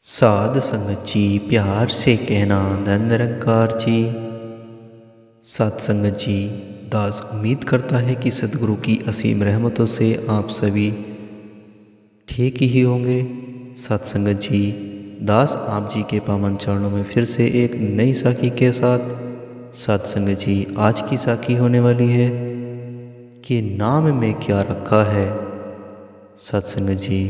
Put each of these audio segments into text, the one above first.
साध संगत जी प्यार से कहना धन निरंकार जी। साध संगत जी, दास उम्मीद करता है कि सदगुरु की असीम रहमतों से आप सभी ठीक ही होंगे। साध संगत जी, दास आप जी के पावन चरणों में फिर से एक नई साखी के साथ। साध संगत जी, आज की साखी होने वाली है कि नाम में क्या रखा है। साध संगत जी,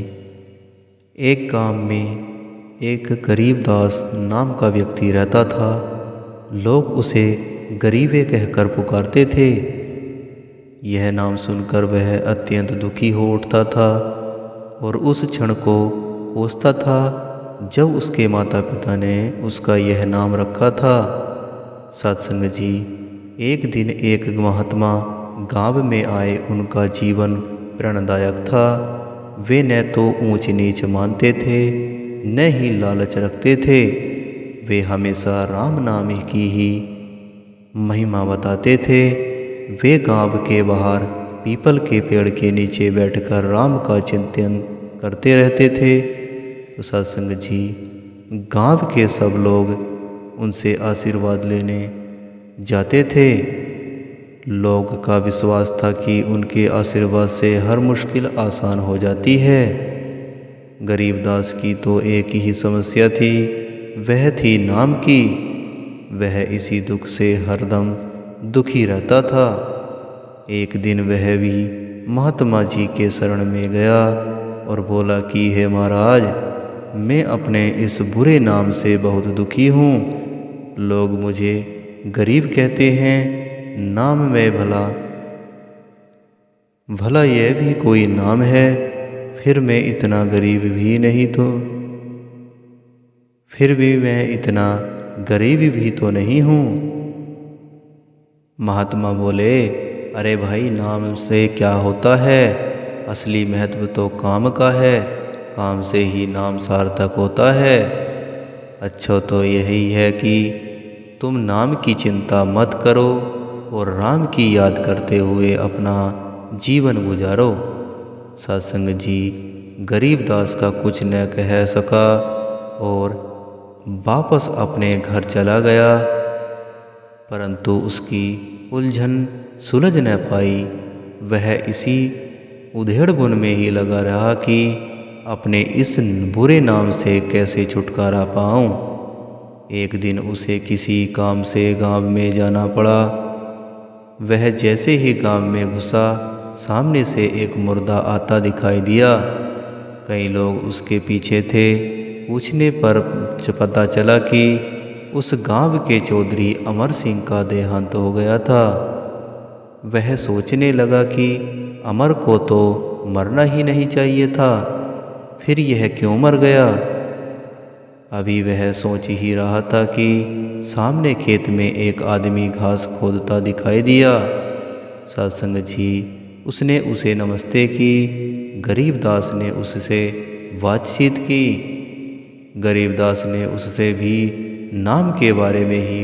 एक गांव में एक गरीब दास नाम का व्यक्ति रहता था। लोग उसे गरीबे कहकर पुकारते थे। यह नाम सुनकर वह अत्यंत दुखी हो उठता था और उस क्षण को कोसता था जब उसके माता पिता ने उसका यह नाम रखा था। सत्संग जी, एक दिन एक महात्मा गांव में आए। उनका जीवन प्रेरणादायक था। वे न तो ऊंच नीच मानते थे न ही लालच रखते थे। वे हमेशा राम नाम की ही महिमा बताते थे। वे गांव के बाहर पीपल के पेड़ के नीचे बैठकर राम का चिंतन करते रहते थे। तो सत्संग जी, गांव के सब लोग उनसे आशीर्वाद लेने जाते थे। लोग का विश्वास था कि उनके आशीर्वाद से हर मुश्किल आसान हो जाती है। गरीबदास की तो एक ही समस्या थी, वह थी नाम की। वह इसी दुख से हरदम दुखी रहता था। एक दिन वह भी महात्मा जी के शरण में गया और बोला कि हे महाराज, मैं अपने इस बुरे नाम से बहुत दुखी हूँ। लोग मुझे गरीब कहते हैं। नाम में भला यह भी कोई नाम है। फिर मैं इतना गरीब भी तो नहीं हूँ। महात्मा बोले, अरे भाई, नाम से क्या होता है? असली महत्व तो काम का है। काम से ही नाम सार्थक होता है। अच्छा तो यही है कि तुम नाम की चिंता मत करो और राम की याद करते हुए अपना जीवन गुजारो। सत्संग जी, गरीबदास का कुछ न कह सका और वापस अपने घर चला गया। परंतु उसकी उलझन सुलझ न पाई। वह इसी उधेड़बुन में ही लगा रहा कि अपने इस बुरे नाम से कैसे छुटकारा पाऊं। एक दिन उसे किसी काम से गांव में जाना पड़ा। वह जैसे ही गांव में घुसा, सामने से एक मुर्दा आता दिखाई दिया। कई लोग उसके पीछे थे। पूछने पर पता चला कि उस गांव के चौधरी अमर सिंह का देहांत हो गया था। वह सोचने लगा कि अमर को तो मरना ही नहीं चाहिए था, फिर यह क्यों मर गया। अभी वह सोच ही रहा था कि सामने खेत में एक आदमी घास खोदता दिखाई दिया। सत्संग जी, उसने उसे नमस्ते की। गरीबदास ने उससे बातचीत की। गरीबदास ने उससे भी नाम के बारे में ही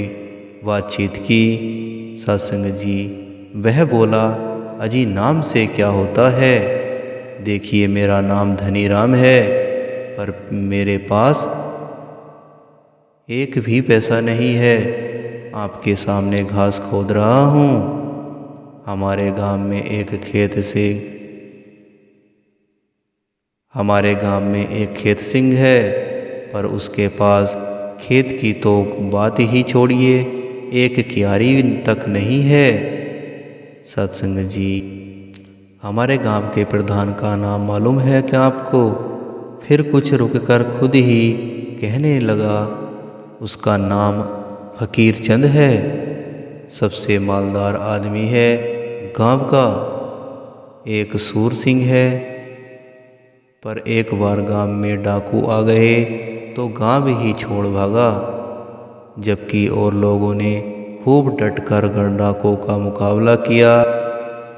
बातचीत की। सत्संग जी, वह बोला, अजी नाम से क्या होता है? देखिए, मेरा नाम धनी राम है, पर मेरे पास एक भी पैसा नहीं है। आपके सामने घास खोद रहा हूँ। हमारे गांव में एक खेत सिंह है, पर उसके पास खेत की तो बात ही छोड़िए, एक क्यारी तक नहीं है। सत्संग जी, हमारे गांव के प्रधान का नाम मालूम है क्या आपको? फिर कुछ रुककर खुद ही कहने लगा, उसका नाम फकीर चंद है। सबसे मालदार आदमी है गांव का। एक सूर सिंह है, पर एक बार गांव में डाकू आ गए तो गांव ही छोड़ भागा। जबकि और लोगों ने खूब डटकर डाकुओं का मुकाबला किया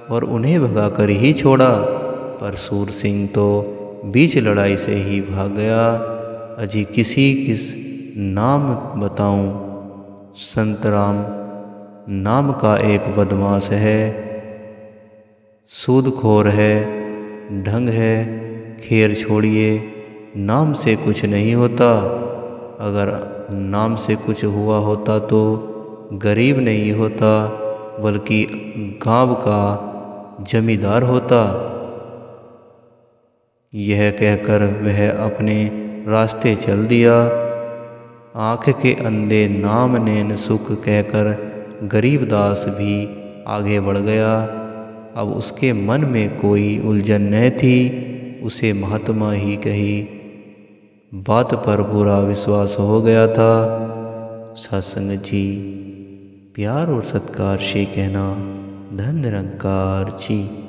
और उन्हें भगाकर ही छोड़ा, पर सूर सिंह तो बीच लड़ाई से ही भाग गया। अजी किस नाम बताऊं? संतराम नाम का एक बदमाश है, सूदखोर है, ढंग है। खैर छोड़िए, नाम से कुछ नहीं होता। अगर नाम से कुछ हुआ होता तो गरीब नहीं होता, बल्कि गांव का जमींदार होता। यह कहकर वह अपने रास्ते चल दिया। आँख के अंधे नाम नैन सुख कहकर गरीबदास भी आगे बढ़ गया। अब उसके मन में कोई उलझन न थी। उसे महात्मा ही कही बात पर पूरा विश्वास हो गया था। सत्संग जी, प्यार और सत्कार से कहना, धन निरंकार जी।